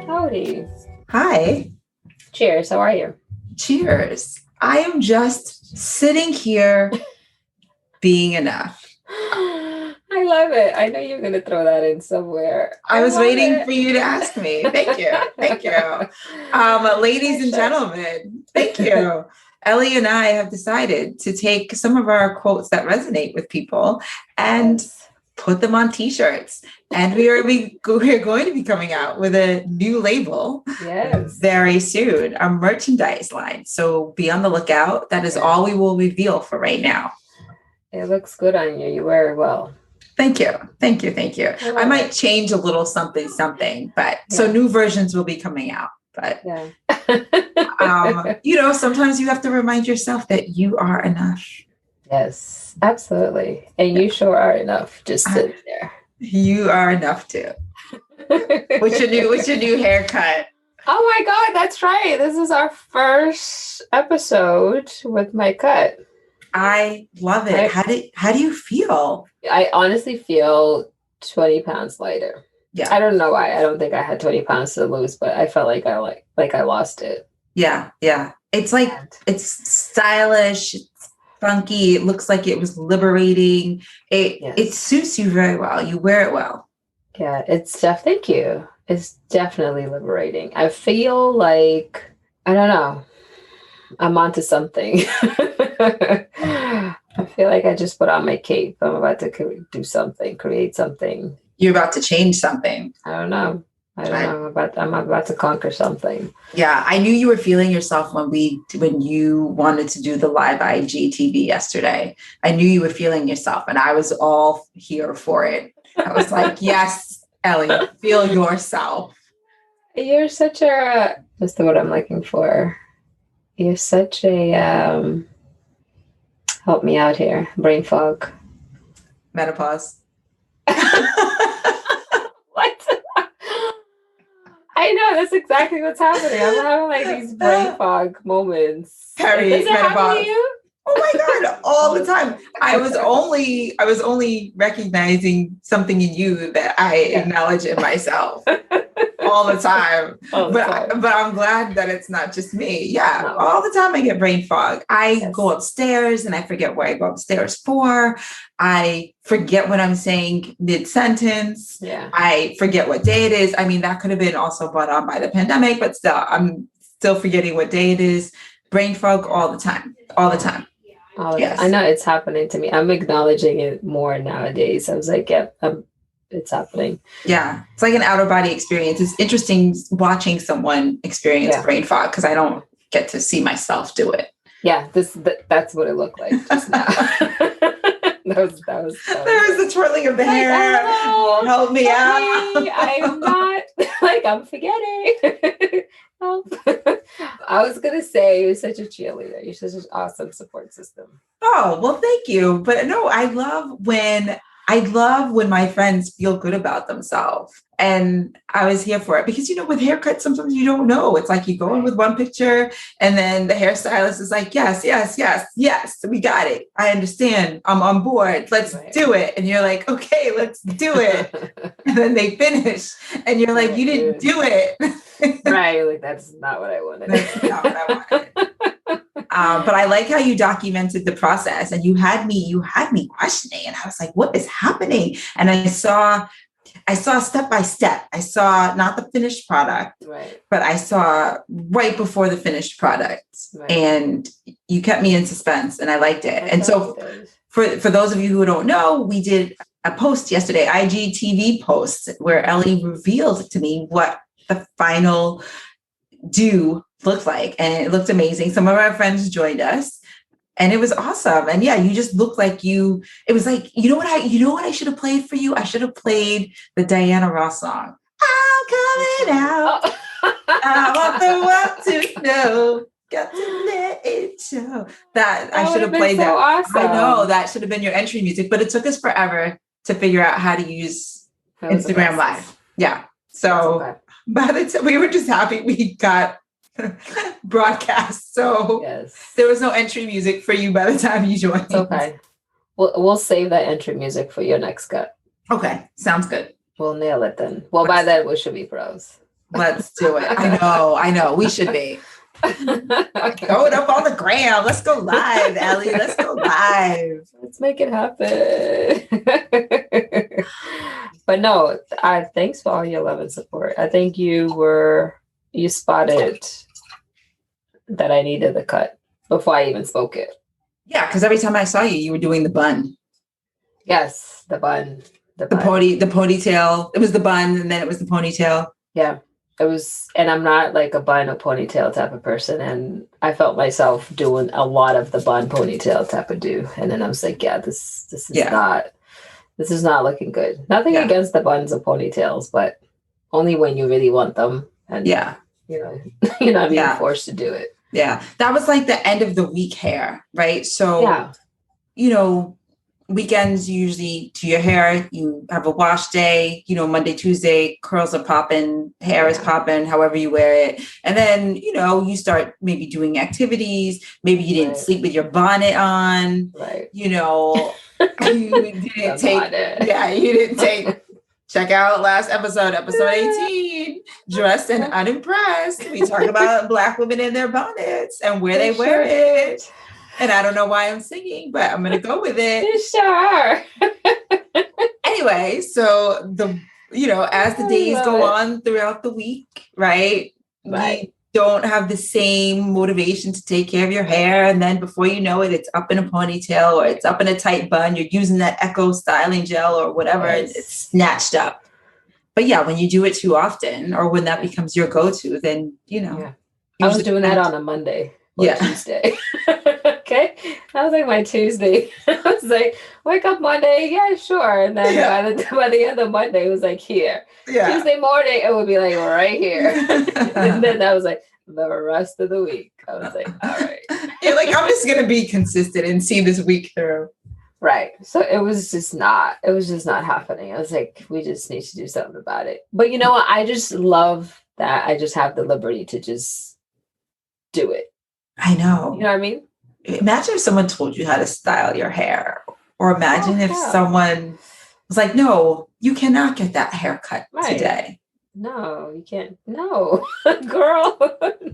Howdy. Hi. Cheers. How are you? Cheers. I am just sitting here being enough. I love it. I know you're going to throw that in somewhere. I was waiting for you to ask me. Thank you. Thank you. Ladies and gentlemen, thank you. Ellie and I have decided to take some of our quotes that resonate with people and put them on t-shirts. And we're going to be coming out with a new label very soon, a merchandise line. So be on the lookout. That is all we will reveal for right now. It looks good on you. You wear it well. Thank you. Thank you. Thank you. I might change a little something, but so new versions will be coming out. But, sometimes you have to remind yourself that you are enough. Yes, absolutely. And you sure are enough. Just sitting there. You are enough too. What's your new haircut? Oh my God, that's right. This is our first episode with my cut. I love it. How do you feel? I honestly feel 20 pounds lighter. Yeah. I don't know why. I don't think I had 20 pounds to lose, but I felt like I lost it. Yeah. Yeah. It's like, it's stylish. It's funky. It looks like it was liberating. It suits you very well. You wear it well. Yeah. Thank you. It's definitely liberating. I feel like, I don't know, I'm onto something. I feel like I just put on my cape. I'm about to do something, create something. You're about to change something. I don't know. I'm about to conquer something. Yeah, I knew you were feeling yourself when you wanted to do the live IGTV yesterday. I knew you were feeling yourself, and I was all here for it. I was like, yes, Ellie, feel yourself. You're such a, what's the word I'm looking for? You're such a, help me out here, brain fog. Menopause. What? I know, that's exactly what's happening. I'm having like these brain fog moments. Does it happen to you? Oh my God, all the time. I was only recognizing something in you that I acknowledge in myself all the time. But I'm glad that it's not just me. Yeah, no. All the time I get brain fog. I go upstairs and I forget what I go upstairs for. I forget what I'm saying mid-sentence. Yeah. I forget what day it is. I mean, that could have been also brought on by the pandemic, but still, I'm still forgetting what day it is. Brain fog all the time. All the time. I know it's happening to me. I'm acknowledging it more nowadays. I was like, it's happening. Yeah. It's like an outer body experience. It's interesting watching someone experience brain fog because I don't get to see myself do it. Yeah. That's what it looked like just now. That was there was the twirling of the hair. Oh, help me out. I'm not I'm forgetting. I was going to say you're such a cheerleader. You're such an awesome support system. Oh, well, thank you. But no, I love when my friends feel good about themselves. And I was here for it because, with haircuts, sometimes you don't know. It's like you go in with one picture and then the hairstylist is like, yes, we got it. I understand. I'm on board. Let's do it. And you're like, okay, let's do it. And then they finish and you're like, you didn't do it. Right. Like, that's not what I wanted. That's not what I wanted. But I like how you documented the process and you had me questioning and I was like, what is happening? And I saw step by step. I saw not the finished product, but I saw right before the finished product and you kept me in suspense and I liked it. And so for those of you who don't know, we did a post yesterday, IGTV post where Ellie revealed to me what the final do looked like. And it looked amazing. Some of our friends joined us and it was awesome. And yeah, you just looked like it was like, you know what I should have played for you? I should have played the Diana Ross song. I'm coming out. I want the world to know. Got to let it show. That I should have played that. Awesome. I know that should have been your entry music, but it took us forever to figure out how to use Instagram Live. Yeah. So by the time we were just happy we got broadcast. So there was no entry music for you by the time you joined. Okay. We'll save that entry music for your next cut. Okay, sounds good. We'll nail it then. Well, by then we should be pros. Let's do it. I know. We should be. Throw it up on the gram. Let's go live, Ellie. Let's go live. Let's make it happen. But no, thanks for all your love and support. I think you spotted that I needed the cut before I even spoke it. Yeah, because every time I saw you, you were doing the bun. Yes, the bun. The ponytail. It was the bun, and then it was the ponytail. Yeah. It was, and I'm not like a bun or ponytail type of person. And I felt myself doing a lot of the bun ponytail type of do. And then I was like, yeah, this is not looking good. Nothing against the buns or ponytails, but only when you really want them. And you're not being forced to do it. Yeah. That was like the end of the week hair, right? So, weekends, usually to your hair, you have a wash day, Monday, Tuesday, curls are popping, hair is popping, however you wear it. And then, you start maybe doing activities. Maybe you didn't sleep with your bonnet on, right? You didn't take, check out last episode 18, Dressed and Unimpressed. We talk about Black women in their bonnets and where they wear it. And I don't know why I'm singing, but I'm going to go with it. Sure. Anyway, so as the days go on throughout the week, right? We don't have the same motivation to take care of your hair. And then before you know it, it's up in a ponytail or it's up in a tight bun. You're using that Echo styling gel or whatever. And it's snatched up. But yeah, when you do it too often or when that becomes your go-to, then, I was doing that on a Monday. Tuesday. Okay. That was like my Tuesday. I was like, wake up Monday. Yeah, sure. And then by the end of Monday, it was like here. Yeah. Tuesday morning, it would be like right here. And then I was like, the rest of the week. I was like, all right. You're like, I'm just going to be consistent and see this week through. Right. So it was just not happening. I was like, we just need to do something about it. But you know what? I just love that I just have the liberty to just do it. I know. You know what I mean? Imagine if someone told you how to style your hair, or imagine if someone was like, no, you cannot get that haircut today. No, you can't. No, girl,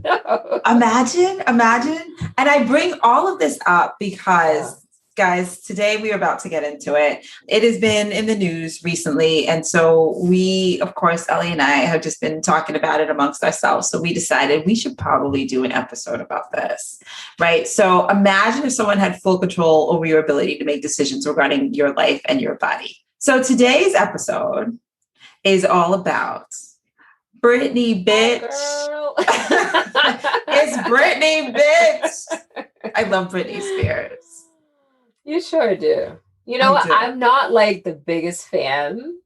no. Imagine. And I bring all of this up because guys, today we are about to get into it. It has been in the news recently. And so we, of course, Ellie and I have just been talking about it amongst ourselves. So we decided we should probably do an episode about this, right? So imagine if someone had full control over your ability to make decisions regarding your life and your body. So today's episode is all about Britney, bitch. It's Britney, bitch. I love Britney Spears. You sure do. You know what? I'm not like the biggest fan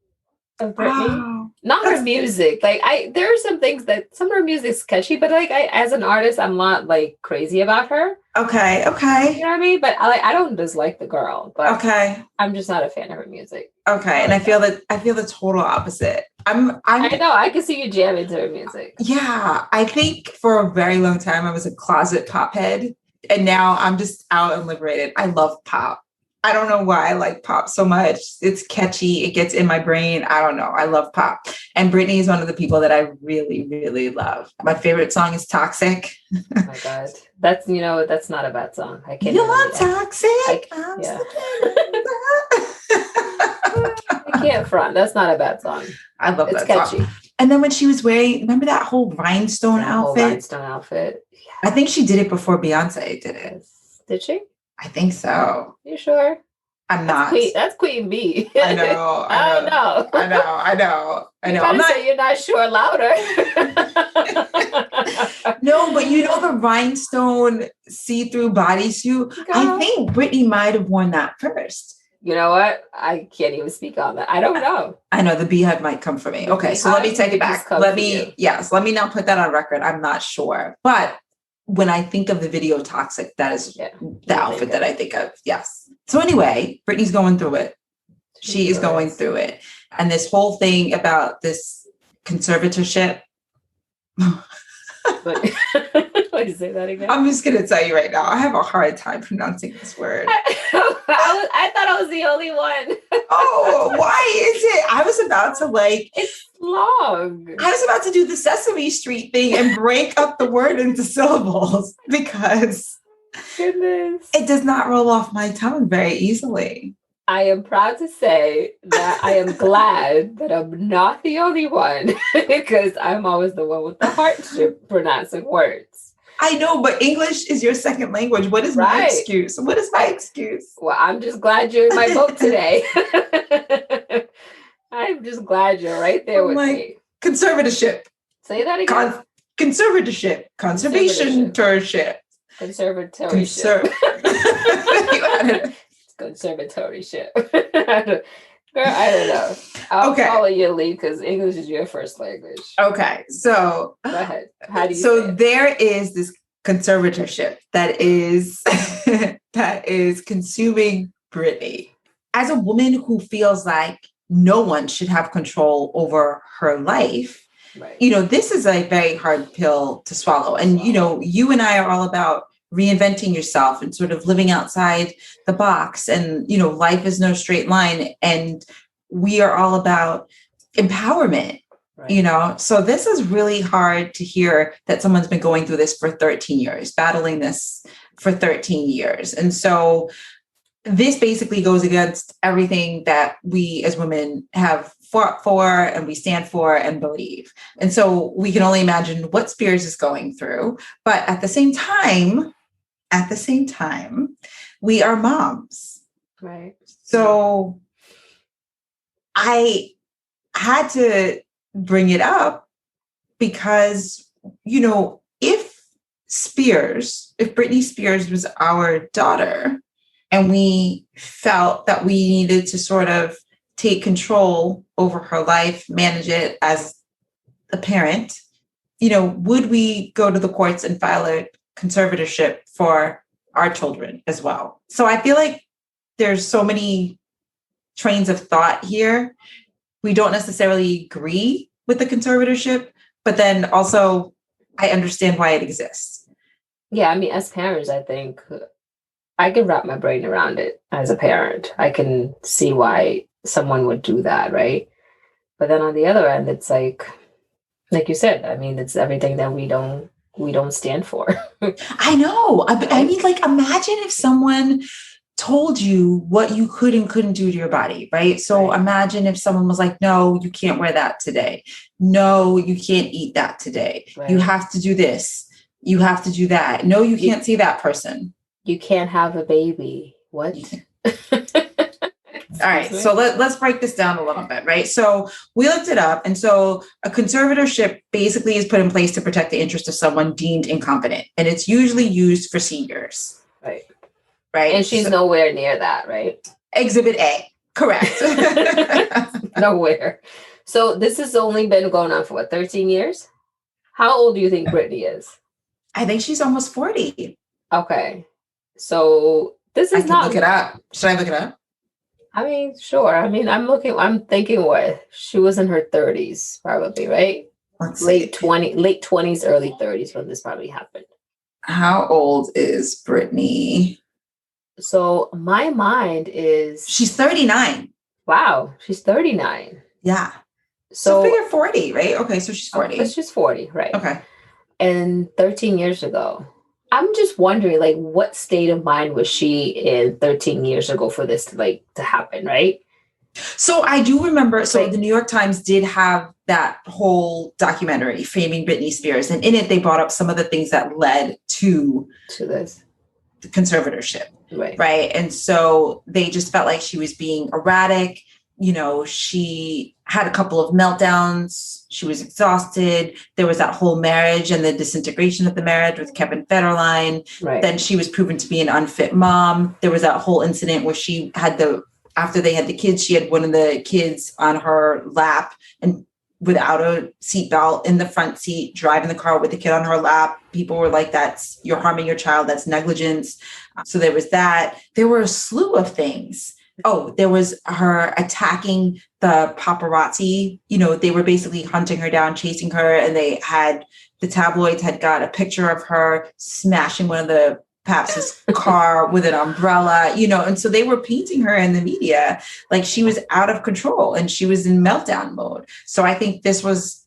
of Britney. Oh, not her music. Like there are some things that some of her music's catchy, but like as an artist, I'm not like crazy about her. Okay. You know what I mean? But I don't dislike the girl. But I'm just not a fan of her music. Okay. And I feel the total opposite. I know. I can see you jamming to her music. Yeah. I think for a very long time I was a closet pop head. And now I'm just out and liberated. I love pop. I don't know why I like pop so much. It's catchy. It gets in my brain. I don't know. I love pop. And Britney is one of the people that I really, really love. My favorite song is Toxic. Oh my God. That's not a bad song. I can't. You love Toxic? Yeah. I can't front. That's not a bad song. I love that catchy. Song. And then when she was wearing, remember that whole rhinestone outfit? Yeah. I think she did it before Beyonce did it. Did she? I think so. You sure? I'm not. That's Queen B. I know. I'm not say you're not sure louder. No, but the rhinestone see-through bodysuit. I think Britney might have worn that first. You know what? I can't even speak on that. I don't know. I know the beehive might come for me. Okay, so let me take it back. Let me now put that on record. I'm not sure. But when I think of the video Toxic, that is the outfit that I think of. Yes. So anyway, Britney's going through it. She is going through it. And this whole thing about this conservatorship. What Wait, say that again. I'm just going to tell you right now, I have a hard time pronouncing this word. I thought I was the only one. Oh, why is it? I was about to It's long. I was about to do the Sesame Street thing and break up the word into syllables because Goodness. it does not roll off my tongue very easily. I am proud to say that I am glad that I'm not the only one because I'm always the one with the hardship pronouncing words. I know, but English is your second language. What is my excuse? What is my excuse? Well, I'm just glad you're in my boat today. I'm just glad you're right there with me. Conservatorship. Say that again. Conservatorship. Conservatorship. Conservatorship. Conservatorship. Girl, I don't know. I'll follow your lead because English is your first language. Okay, so go ahead. How do you? So there is this conservatorship that is consuming Britney. As a woman who feels like no one should have control over her life, right. This is a very hard pill to swallow. And you and I are all about reinventing yourself and sort of living outside the box. And, life is no straight line. And we are all about empowerment, right. So this is really hard to hear that someone's been going through this for 13 years, battling this for 13 years. And so this basically goes against everything that we as women have fought for and we stand for and believe. And so we can only imagine what Spears is going through. But at the same time, we are moms. Right. So I had to bring it up because, if Britney Spears was our daughter and we felt that we needed to sort of take control over her life, manage it as a parent, would we go to the courts and file a conservatorship for our children as well? So I feel like there's so many trains of thought here. We don't necessarily agree with the conservatorship, but then also I understand why it exists. Yeah, I mean, as parents, I think I can wrap my brain around it as a parent. I can see why someone would do that, right? But then on the other end, it's like you said, I mean, it's everything that we don't stand for. I know. I mean, imagine if someone told you what you could and couldn't do to your body, right? So imagine if someone was like, no, you can't wear that today. No, you can't eat that today. Right. You have to do this. You have to do that. No, you can't see that person. You can't have a baby. What? All right. So let's break this down a little bit, right? So we looked it up. And so a conservatorship basically is put in place to protect the interest of someone deemed incompetent. And it's usually used for seniors. Right. Right. And she's nowhere near that, right? Exhibit A. Correct. Nowhere. So this has only been going on for 13 years? How old do you think Britney is? I think she's almost 40. Okay. So this is not... look it up. Should I look it up? I mean, sure. I mean, I'm thinking what? She was in her 30s, probably, right? Late 20s, early 30s when this probably happened. How old is Britney? So my mind is... She's 39. Wow. She's 39. Yeah. So figure 40, right? Okay. So she's 40. She's 40, right. Okay. And 13 years ago, I'm just wondering, what state of mind was she in 13 years ago for this to happen, right? So I do remember, the New York Times did have that whole documentary, Framing Britney Spears. And in it, they brought up some of the things that led to this, the conservatorship. Right. Right. And so they just felt like she was being erratic. She had a couple of meltdowns. She was exhausted. There was that whole marriage and the disintegration of the marriage with Kevin Federline. Right. Then she was proven to be an unfit mom. There was that whole incident where she had after they had the kids, she had one of the kids on her lap and without a seatbelt in the front seat, driving the car with the kid on her lap. People were like, you're harming your child. That's negligence. So there was that. There were a slew of things Oh, there was her attacking the paparazzi. You know, they were basically hunting her down, chasing her, and the tabloids had got a picture of her smashing one of the Paps's car with an umbrella, you know, and so they were painting her in the media like she was out of control and she was in meltdown mode. So I think this was,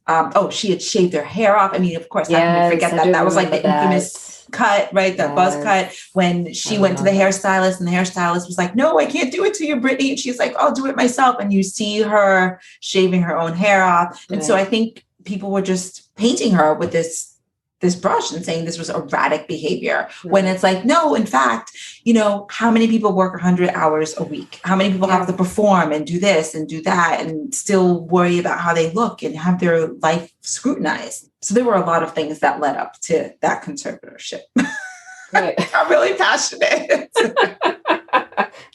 she had shaved her hair off. I mean, of course, how can we forget that? That was like the infamous cut, right? The buzz cut when she went to the hairstylist and the hairstylist was like, no, I can't do it to you, Britney. And she's like, I'll do it myself. And you see her shaving her own hair off. And so I think people were just painting her with this brush and saying this was erratic behavior when it's like, no, in fact, you know, how many people work 100 hours a week? How many people have to perform and do this and do that and still worry about how they look and have their life scrutinized? So there were a lot of things that led up to that conservatorship. Right. I'm really passionate.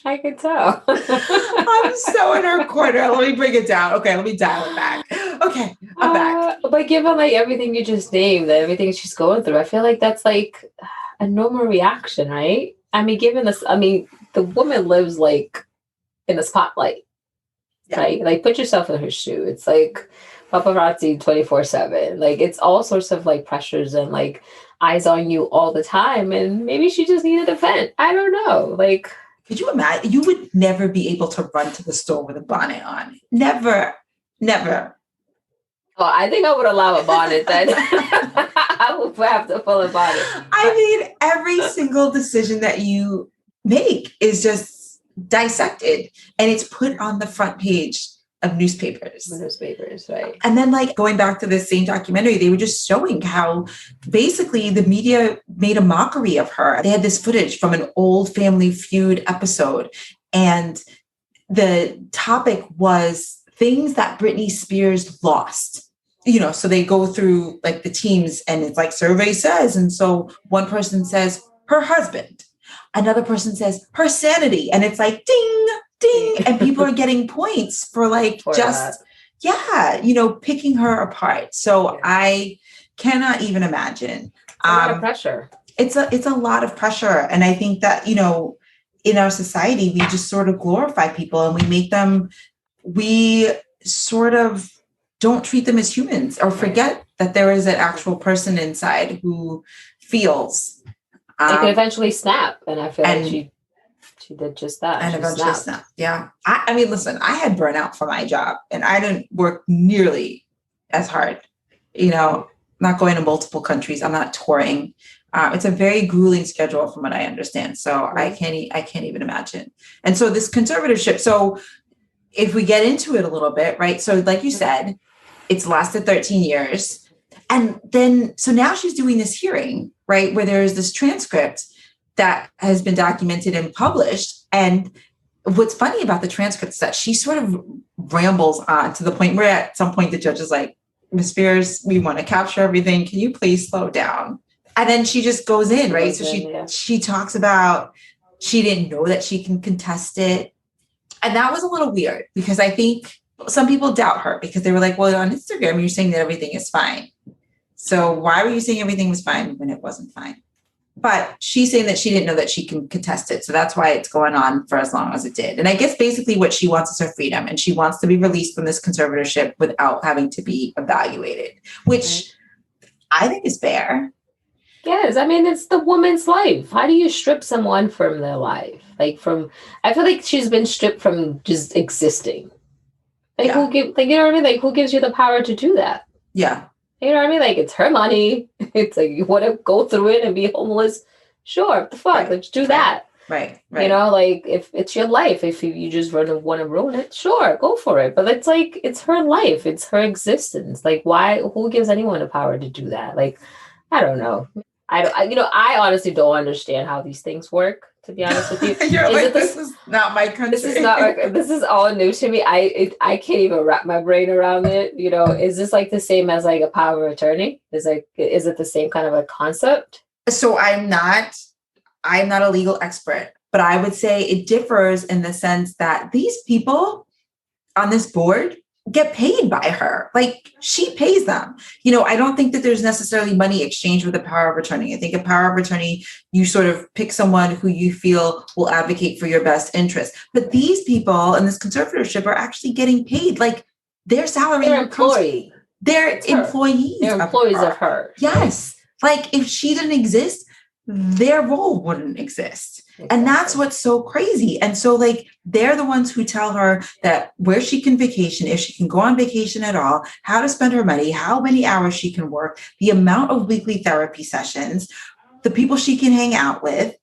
I can tell. I'm so in her corner. Let me bring it down. Okay, let me dial it back. Okay, I'm back. But given like everything you just named, everything she's going through, I feel like that's like a normal reaction, right? I mean, given this, I mean, the woman lives like in the spotlight, right? Like put yourself in her shoe. It's like paparazzi 24/7. Like it's all sorts of like pressures and like eyes on you all the time. And maybe she just needed a vent. I don't know. Like, could you imagine? You would never be able to run to the store with a bonnet on. Never. Well, I think I would allow a bonnet then. I would have to pull a bonnet. I mean, every single decision that you make is just dissected and it's put on the front page of newspapers. Right. And then like going back to this same documentary, they were just showing how basically the media made a mockery of her. They had this footage from an old Family Feud episode. And the topic was things that Britney Spears lost. You know, so they go through like the teams and it's like survey says. And so one person says her husband, another person says her sanity. And it's like, ding, ding. And people are getting points for like picking her apart. So I cannot even imagine. A lot of pressure. It's a lot of pressure. And I think that, you know, in our society, we just sort of glorify people and we sort of don't treat them as humans or forget that there is an actual person inside who feels. They could eventually snap. And I feel like she did just that. And eventually snap. Yeah. I mean, listen, I had burnout for my job and I didn't work nearly as hard, you know, not going to multiple countries. I'm not touring. It's a very grueling schedule from what I understand. So I can't even imagine. And so this conservatorship. So if we get into it a little bit, right? So like you said, it's lasted 13 years. And then, so now she's doing this hearing, right? Where there is this transcript that has been documented and published. And what's funny about the transcript is that she sort of rambles on to the point where at some point the judge is like, Ms. Spears, we want to capture everything. Can you please slow down? And then she just goes in, right? So she talks about, she didn't know that she can contest it. And that was a little weird because I think some people doubt her because they were like, well, on Instagram, you're saying that everything is fine. So why were you saying everything was fine when it wasn't fine? But she's saying that she didn't know that she can contest it. So that's why it's going on for as long as it did. And I guess basically what she wants is her freedom. And she wants to be released from this conservatorship without having to be evaluated, which I think is fair. Yes. I mean, it's the woman's life. How do you strip someone from their life? I feel like she's been stripped from just existing. You know what I mean? Like, who gives you the power to do that? Yeah. You know what I mean? Like, it's her money. It's like, you want to go through it and be homeless? Sure. What the fuck? Right. Let's do that. Right. You know, like, if it's your life, if you just want to ruin it, sure, go for it. But it's like, it's her life. It's her existence. Like, who gives anyone the power to do that? Like, I don't know. I honestly don't understand how these things work, to be honest with you. You're like, this is not my country. This is all new to me. I can't even wrap my brain around it. You know, is this like the same as like a power of attorney? Is it the same kind of a concept? So I'm not a legal expert, but I would say it differs in the sense that these people on this board, get paid by her. Like she pays them. I don't think that there's necessarily money exchanged with a power of attorney. I think a power of attorney, you sort of pick someone who you feel will advocate for your best interest. But these people in this conservatorship are actually getting paid. Like their salary. They're employee. They're employees. They're employees of her. Yes. Like if she didn't exist, their role wouldn't exist. Exactly. And that's what's so crazy. And so like, they're the ones who tell her that where she can vacation, if she can go on vacation at all, how to spend her money, how many hours she can work, the amount of weekly therapy sessions, the people she can hang out with.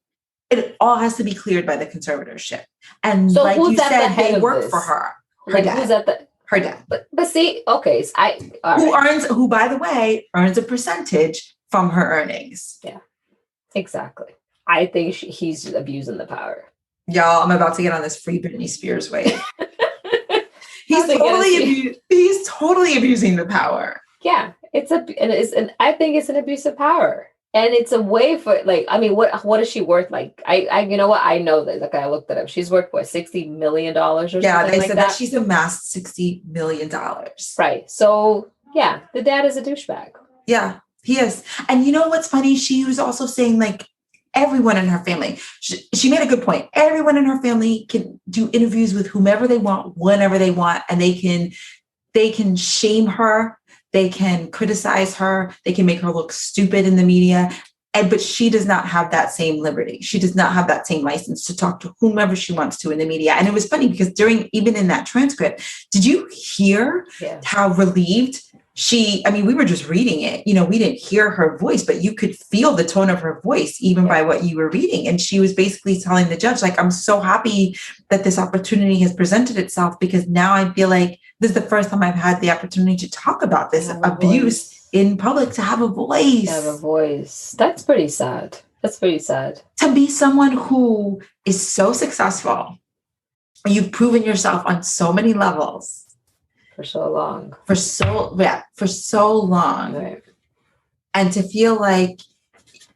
It all has to be cleared by the conservatorship. And so like you said, they work for her. Her dad. Who's at the her dad. But see, okay, so who by the way earns a percentage from her earnings. Yeah. Exactly. I think he's abusing the power. Y'all, I'm about to get on this free Britney Spears wave. He's totally abusing the power. Yeah, and I think it's an abuse of power, and it's a way for like, I mean, what is she worth? Like, I you know what? I know that. Like, I looked it up. She's worth what, $60 million or something. Yeah, they like said that she's amassed $60 million. Right. So yeah, the dad is a douchebag. Yeah. He is. And you know what's funny? She was also saying like everyone in her family, she made a good point. Everyone in her family can do interviews with whomever they want, whenever they want. And they can shame her. They can criticize her. They can make her look stupid in the media. But she does not have that same liberty. She does not have that same license to talk to whomever she wants to in the media. And it was funny because even in that transcript, did you hear how relieved we were just reading it, we didn't hear her voice, but you could feel the tone of her voice, even by what you were reading. And she was basically telling the judge, like, I'm so happy that this opportunity has presented itself, because now I feel like this is the first time I've had the opportunity to talk about this abuse in public, to have a voice. Have a voice. That's pretty sad. To be someone who is so successful, you've proven yourself on so many levels. For so long. Right. And to feel like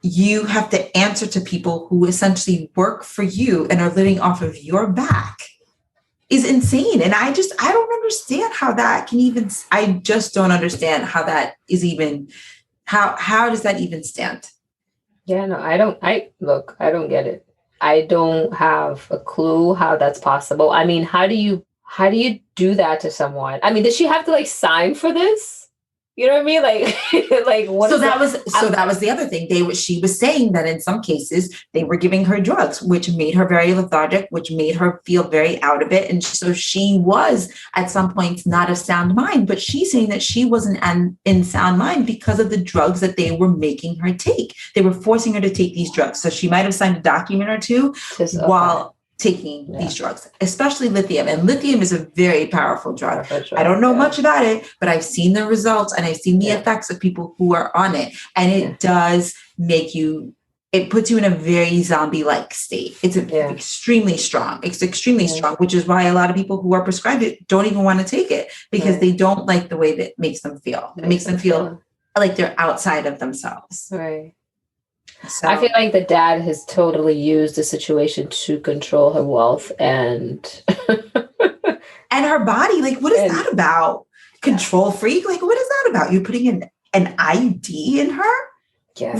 you have to answer to people who essentially work for you and are living off of your back is insane. And I don't understand how that can even, I just don't understand how that is even, how does that even stand? Yeah, no, I don't get it. I don't have a clue how that's possible. I mean, how do you do that to someone? I mean, did she have to like sign for this? You know what I mean? Like what? So that was the other thing. She was saying that in some cases they were giving her drugs, which made her very lethargic, which made her feel very out of it. And so she was at some points not of sound mind, but she's saying that she wasn't in sound mind because of the drugs that they were making her take. They were forcing her to take these drugs. So she might have signed a document or two while taking these drugs, especially lithium. And lithium is a very powerful drug. I don't know much about it, but I've seen the results and I've seen the effects of people who are on it. And it does it puts you in a very zombie-like state. It's extremely strong. It's extremely strong, which is why a lot of people who are prescribed it don't even want to take it, because they don't like the way that it makes them feel. It makes them feel like they're outside of themselves. Right. So, I feel like the dad has totally used the situation to control her wealth and and her body. Like, what is that about? Control freak? Like, what is that about? You're putting an IUD in her? Yeah.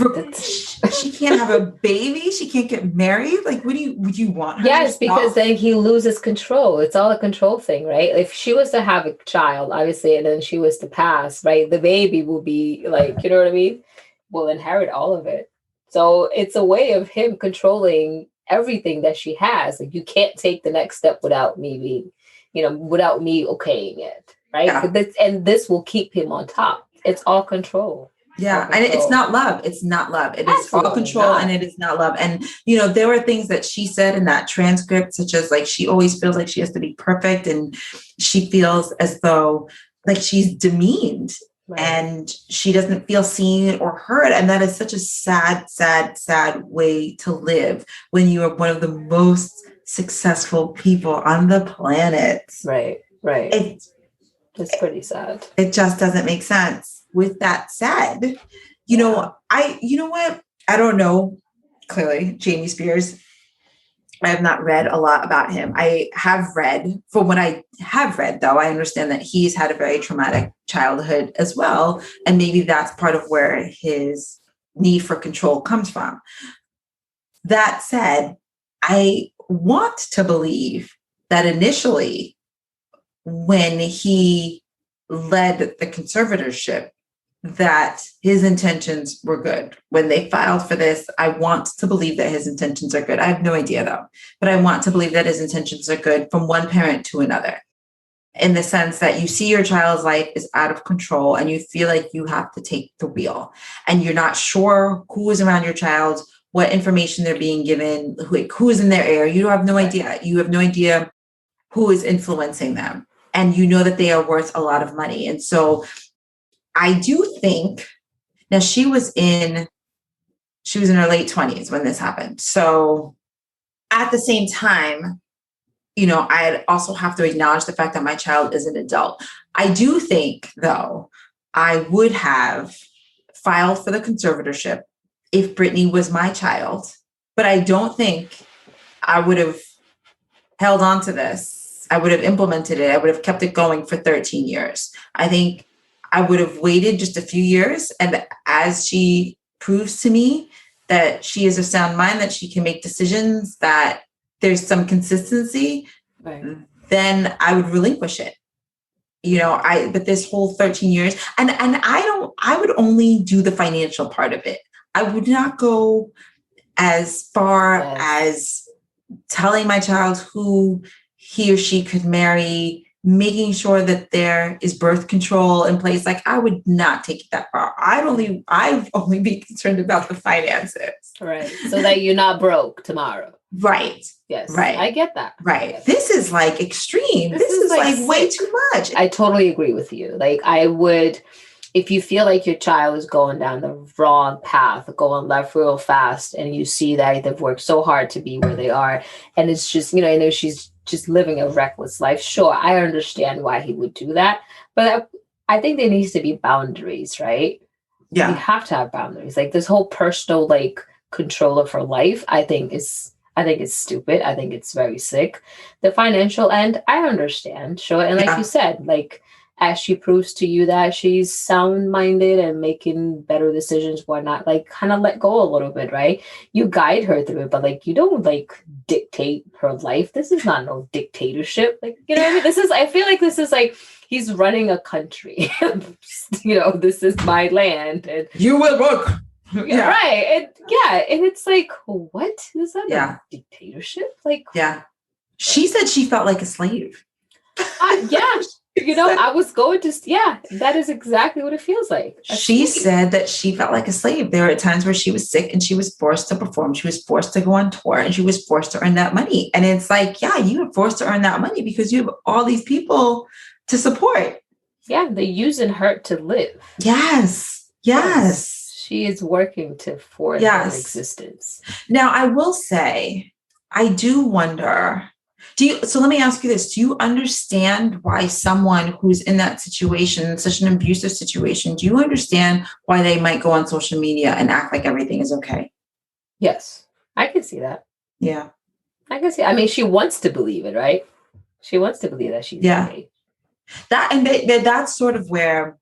She can't have a baby. She can't get married. Like, would you want her? Yes, because then he loses control. It's all a control thing, right? If she was to have a child, obviously, and then she was to pass, right? The baby will be like, you know what I mean? Will inherit all of it. So it's a way of him controlling everything that she has. Like, you can't take the next step without me without me okaying it, right? Yeah. And this will keep him on top. It's all control. Yeah. And it's not love. It's not love. It is all control, and it is not love. And, there were things that she said in that transcript, such as like, she always feels like she has to be perfect. And she feels as though like she's demeaned. Right. And she doesn't feel seen or heard. And that is such a sad, sad, sad way to live when you are one of the most successful people on the planet. Right. It's pretty sad. It just doesn't make sense. With that said, you know what? I don't know. Clearly, Jamie Spears I have not read a lot about him. I have read, from what I have read, though, I understand that he's had a very traumatic childhood as well. And maybe that's part of where his need for control comes from. That said, I want to believe that initially, when he led the conservatorship, that his intentions were good. When they filed for this, I want to believe that his intentions are good. I have no idea though, but I want to believe that his intentions are good from one parent to another, in the sense that you see your child's life is out of control and you feel like you have to take the wheel, and you're not sure who is around your child, what information they're being given, who is in their ear. You have no idea. You have no idea who is influencing them. And you know that they are worth a lot of money. And so I do think, now she was in her late 20s when this happened. So at the same time, I also have to acknowledge the fact that my child is an adult. I do think, though, I would have filed for the conservatorship if Britney was my child, but I don't think I would have held on to this. I would have implemented it. I would have kept it going for 13 years. I think I would have waited just a few years. And as she proves to me that she is of sound mind, that she can make decisions, that there's some consistency, right, then I would relinquish it. But this whole 13 years, and I would only do the financial part of it. I would not go as far as telling my child who he or she could marry, making sure that there is birth control in place. Like, I would not take it that far. I'd only be concerned about the finances. Right. So that you're not broke tomorrow. Right. Yes. Right. I get that. Right. This is like extreme. This is like way too much. I totally agree with you. Like, I would, if you feel like your child is going down the wrong path, going left real fast, and you see that they've worked so hard to be where they are, and it's just, I know she's just living a reckless life. Sure, I understand why he would do that, but I think there needs to be boundaries, right? Yeah, you have to have boundaries. Like, this whole personal control of her life, I think it's stupid. I think it's very sick. The financial end, I understand, sure, and like you said, as she proves to you that she's sound-minded and making better decisions, why not kind of let go a little bit, right? You guide her through it, but you don't dictate her life. This is not no dictatorship. What I mean? I feel like this is he's running a country. This is my land. And you will work. Yeah. Right. And it's what? Is that a dictatorship? Yeah. She said she felt like a slave. Yeah. I was going to, that is exactly what it feels like. She said that she felt like a slave. There were times where she was sick and she was forced to perform. She was forced to go on tour and she was forced to earn that money. And it's you were forced to earn that money because you have all these people to support. Yeah, they're using her to live. Yes. She is working to force her existence. Now, I will say, I do wonder, so let me ask you this. Do you understand why someone who's in that situation, such an abusive situation, do you understand why they might go on social media and act like everything is okay? Yes, I can see that. Yeah. I can see. I mean, she wants to believe it, right? She wants to believe that she's okay. That's sort of where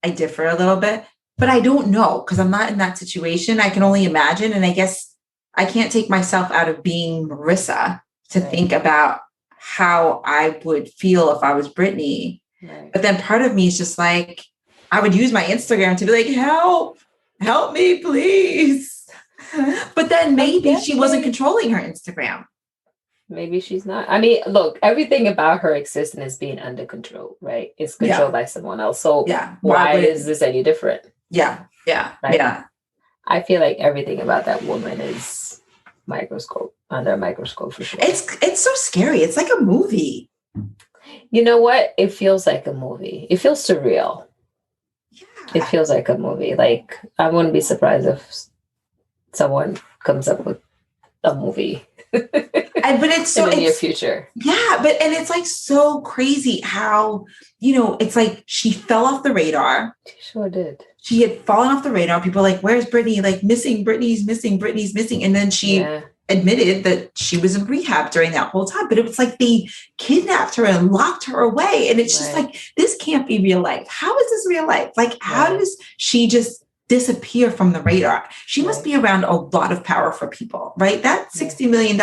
I differ a little bit, but I don't know because I'm not in that situation. I can only imagine. And I guess I can't take myself out of being Marisa to think about how I would feel if I was Britney. Right. But then part of me is just I would use my Instagram to be help me, please. But then maybe she wasn't controlling her Instagram. Maybe she's not. I mean, look, everything about her existence is being under control, right? It's controlled by someone else. So why is this any different? Yeah. Right? Yeah. I feel like everything about that woman is under a microscope for sure. It's so scary. It's like a movie. You know what? It feels like a movie. It feels surreal. Yeah. It feels like a movie. I wouldn't be surprised if someone comes up with a movie. But it's in the near future. Yeah, and it's so crazy how, it's she fell off the radar. She sure did. She had fallen off the radar. People where's Britney? Missing, Britney's missing. And then she admitted that she was in rehab during that whole time, but it was like they kidnapped her and locked her away. And it's just like, this can't be real life. How is this real life? Like, how does she just disappear from the radar? She must be around a lot of powerful people, right? That $60 million,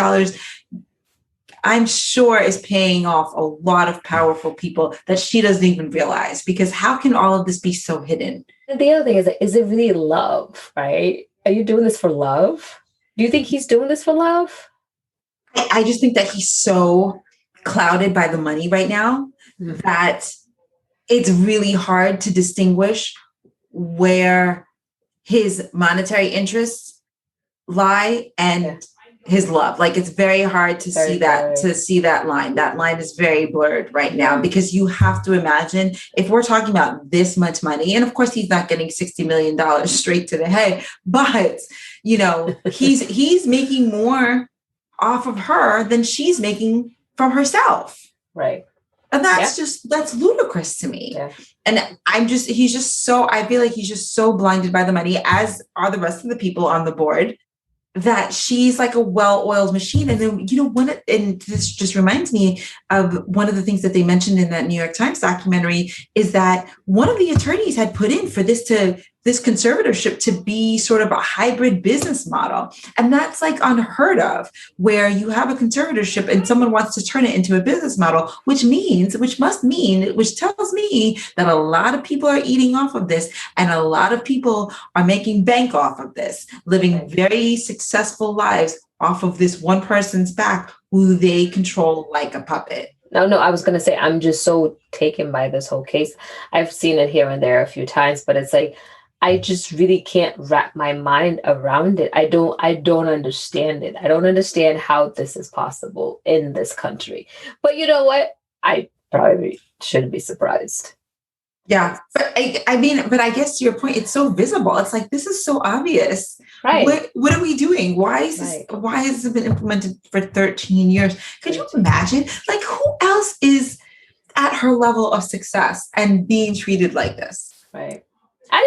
I'm sure, is paying off a lot of powerful people that she doesn't even realize, because how can all of this be so hidden? And the other thing is it really love, right? Are you doing this for love? Do you think he's doing this for love? I just think that he's so clouded by the money right now that it's really hard to distinguish where his monetary interests lie and his love. Like, it's very hard to see that line. That line is very blurred right now, because you have to imagine, if we're talking about this much money, and of course he's not getting $60 million straight to the head, but you know, he's making more off of her than she's making from herself. Right. And that's ludicrous to me. Yeah. And I feel like he's just so blinded by the money, as are the rest of the people on the board, that she's like a well-oiled machine. And then, you know, and this just reminds me of one of the things that they mentioned in that New York Times documentary, is that one of the attorneys had put in for this conservatorship to be sort of a hybrid business model. And that's like unheard of, where you have a conservatorship and someone wants to turn it into a business model, which tells me that a lot of people are eating off of this, and a lot of people are making bank off of this, living very successful lives off of this one person's back, who they control like a puppet. No, I was going to say, I'm just so taken by this whole case. I've seen it here and there a few times, but it's like, I just really can't wrap my mind around it. I don't understand it. I don't understand how this is possible in this country. But you know what? I probably shouldn't be surprised. Yeah. But I guess to your point, it's so visible. It's like, this is so obvious. Right. What are we doing? Why has it been implemented for 13 years? Could you imagine? Like, who else is at her level of success and being treated like this? Right. I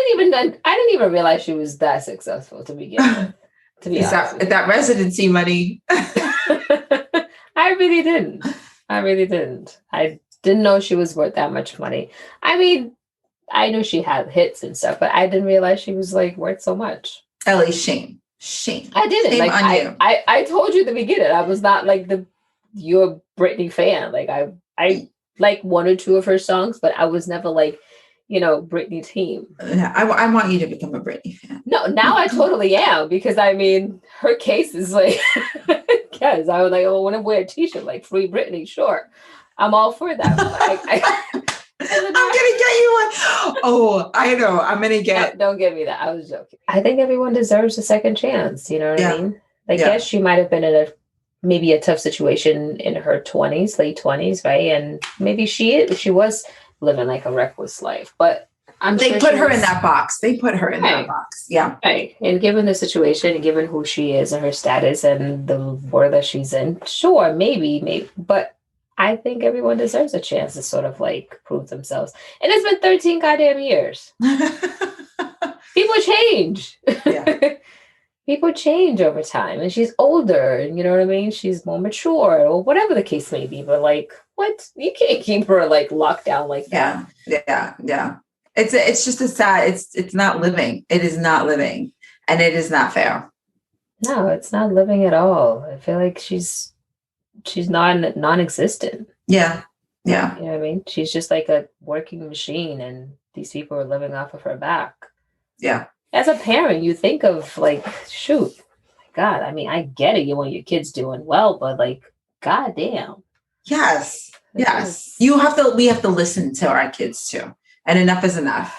didn't even realize she was that successful to begin with. To be honest, that residency money. I really didn't. I didn't know she was worth that much money. I mean, I knew she had hits and stuff, but I didn't realize she was like worth so much. Ellie, shame. I didn't. Shame like on you. I told you at the beginning, I was not like your Britney fan. Like I like one or two of her songs, but I was never like, you know, Britney team. I want you to become a Britney fan. No, now I totally am, because I mean, her case is like, yes, I was like, I want to wear a t-shirt like Free Britney. Sure. I'm all for that. I'm going to get you one. Oh, I know. I'm going to get. No, don't give me that. I was joking. I think everyone deserves a second chance. You know what I mean? Like, yes, she might have been in maybe a tough situation in her 20s, late 20s, right? And maybe she was living like a reckless life, but they put her in that box. They put her in that box. Yeah. Right. And given the situation and given who she is and her status and the world that she's in, sure, maybe, but I think everyone deserves a chance to sort of like prove themselves. And it's been 13 goddamn years. People change. Yeah. People change over time, and she's older, and you know what I mean? She's more mature, or whatever the case may be. But like, what? You can't keep her like locked down like that. Yeah. It's just a sad. It's not living. It is not living, and it is not fair. No, it's not living at all. I feel like she's non-existent. Yeah. You know what I mean? She's just like a working machine, and these people are living off of her back. Yeah. As a parent, you think of like, shoot, my God, I mean, I get it. You want your kids doing well, but like, goddamn. Yes. We have to listen to our kids too. And enough is enough.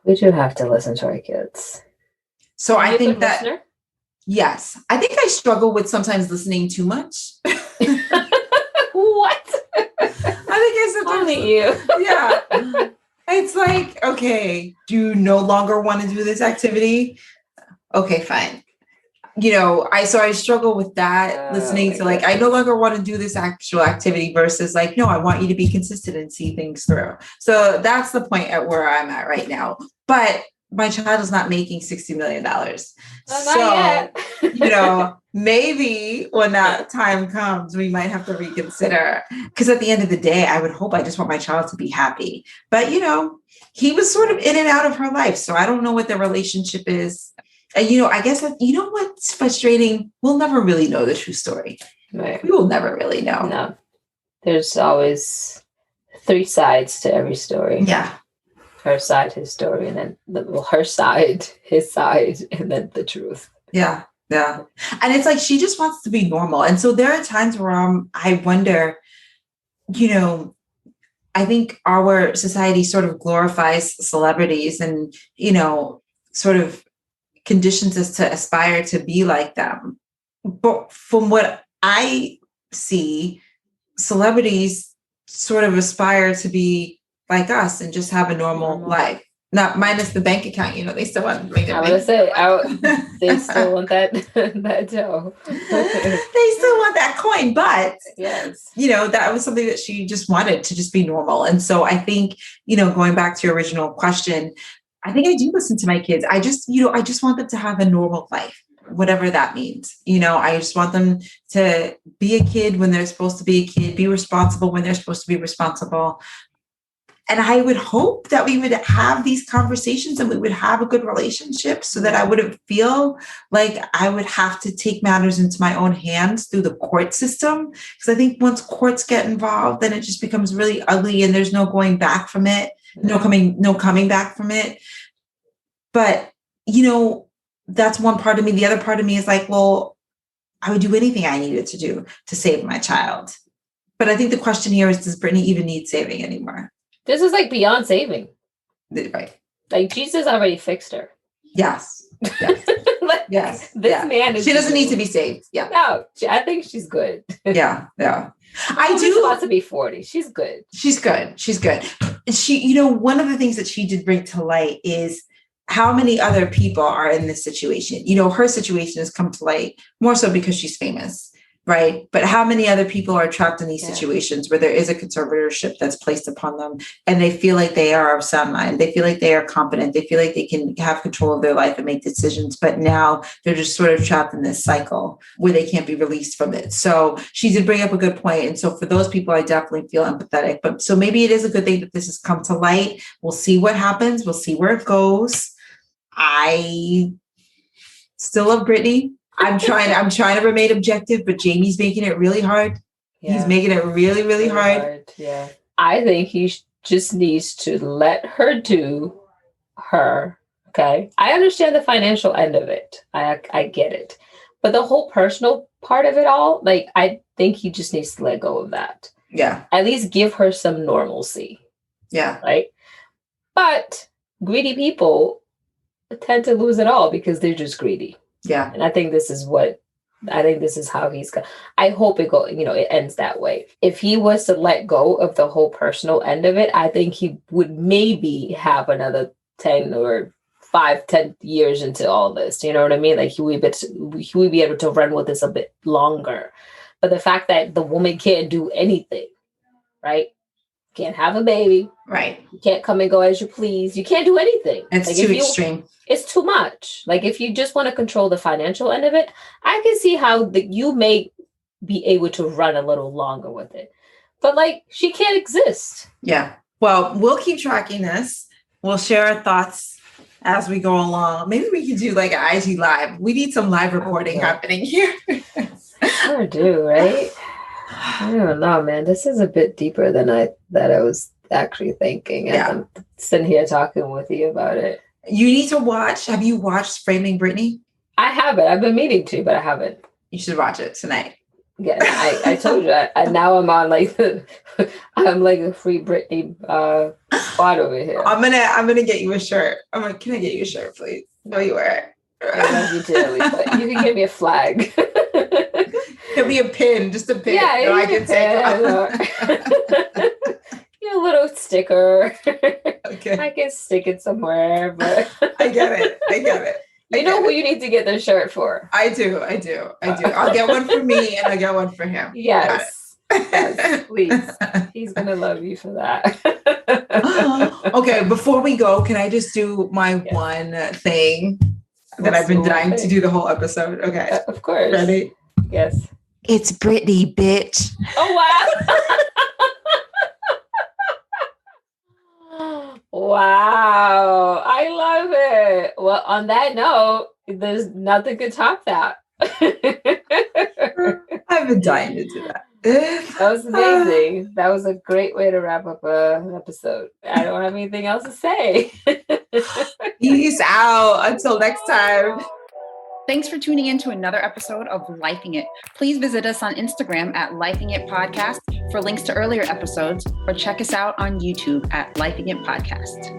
We do have to listen to our kids. So I think that, listener? Yes, I think I struggle with sometimes listening too much. What? I think I sometimes. Only you. Yeah. It's like, okay, do you no longer want to do this activity? Okay, fine. You know, I struggle with that, listening to like, I no longer want to do this actual activity versus like, no, I want you to be consistent and see things through. So that's the point at where I'm at right now. But my child is not making $60 million. Well, So, not yet. Maybe when that time comes, we might have to reconsider. Because at the end of the day, I just want my child to be happy. But, he was sort of in and out of her life. So I don't know what their relationship is. And, I guess, what's frustrating? We'll never really know the true story. Right. We will never really know. No. There's always 3 sides to every story. Yeah. Her side, his story, and then her side, his side, and then the truth. Yeah. Yeah. And it's like, she just wants to be normal. And so there are times where I wonder, I think our society sort of glorifies celebrities and, sort of conditions us to aspire to be like them. But from what I see, celebrities sort of aspire to be like us and just have a normal life. Not minus the bank account, they still want to make I was say, they still want that dough. They still want that coin, but yes, that was something that she just wanted to just be normal. And so I think, going back to your original question, I think I do listen to my kids. I just want them to have a normal life, whatever that means. I just want them to be a kid when they're supposed to be a kid, be responsible when they're supposed to be responsible. And I would hope that we would have these conversations and we would have a good relationship so that I wouldn't feel like I would have to take matters into my own hands through the court system. Because I think once courts get involved, then it just becomes really ugly and there's no going back from it, no coming back from it. But, that's one part of me. The other part of me is like, well, I would do anything I needed to do to save my child. But I think the question here is, does Britney even need saving anymore? This is like beyond saving. Right. Like Jesus already fixed her. Yes. Yes. This man is. She doesn't need to be saved. Yeah. No, I think she's good. Yeah. She's about to be 40. She's good. She's good. She, one of the things that she did bring to light is how many other people are in this situation. Her situation has come to light more so because she's famous. Right. But how many other people are trapped in these situations where there is a conservatorship that's placed upon them and they feel like they are of sound mind. They feel like they are competent. They feel like they can have control of their life and make decisions. But now they're just sort of trapped in this cycle where they can't be released from it. So she did bring up a good point. And so for those people, I definitely feel empathetic. But so maybe it is a good thing that this has come to light. We'll see what happens. We'll see where it goes. I still love Britney. I'm trying to remain objective, but Jamie's making it really hard. Yeah. He's making it really, really hard. Yeah. I think he just needs to let her do her. Okay. I understand the financial end of it. I get it. But the whole personal part of it all, like, I think he just needs to let go of that. Yeah. At least give her some normalcy. Yeah. Right. But greedy people tend to lose it all because they're just greedy. Yeah. And I think this is how he's going. I hope it ends that way. If he was to let go of the whole personal end of it, I think he would maybe have another 10 or 5-10 years into all this. You know what I mean? Like he would be able to run with this a bit longer. But the fact that the woman can't do anything, right? Can't have a baby. Right. You can't come and go as you please. You can't do anything. It's too extreme. It's too much. Like if you just want to control the financial end of it, I can see how you may be able to run a little longer with it. But like she can't exist. Yeah. Well, we'll keep tracking this. We'll share our thoughts as we go along. Maybe we can do like an IG live. We need some live reporting happening here. Sure do, right? I don't know, man. This is a bit deeper than I was actually thinking. And I'm sitting here talking with you about it. You need to watch. Have you watched Framing Britney? I haven't. I've been meaning to, but I haven't. You should watch it tonight. Yeah, I told you. Now I'm on like I'm like a free Britney spot over here. I'm gonna get you a shirt. Can I get you a shirt, please? No, you wear it. I love you too. But you can give me a flag. It'll be a pin, just a pin. Yeah, I can take a little sticker. Okay. I can stick it somewhere, but I get it. You know who you need to get the shirt for. I do. I'll get one for me and I'll get one for him. Yes, please. He's gonna love you for that. Okay, before we go, can I just do my one thing that I've been dying to do the whole episode? Okay. Of course. Ready? Yes. It's Britney, bitch. Oh, wow. Wow. I love it. Well, on that note, there's nothing could top that. I've been dying to do that. That was amazing. That was a great way to wrap up an episode. I don't have anything else to say. Peace out. Until next time. Thanks for tuning in to another episode of Lifing It. Please visit us on Instagram at Lifing It Podcast for links to earlier episodes, or check us out on YouTube at Lifing It Podcast.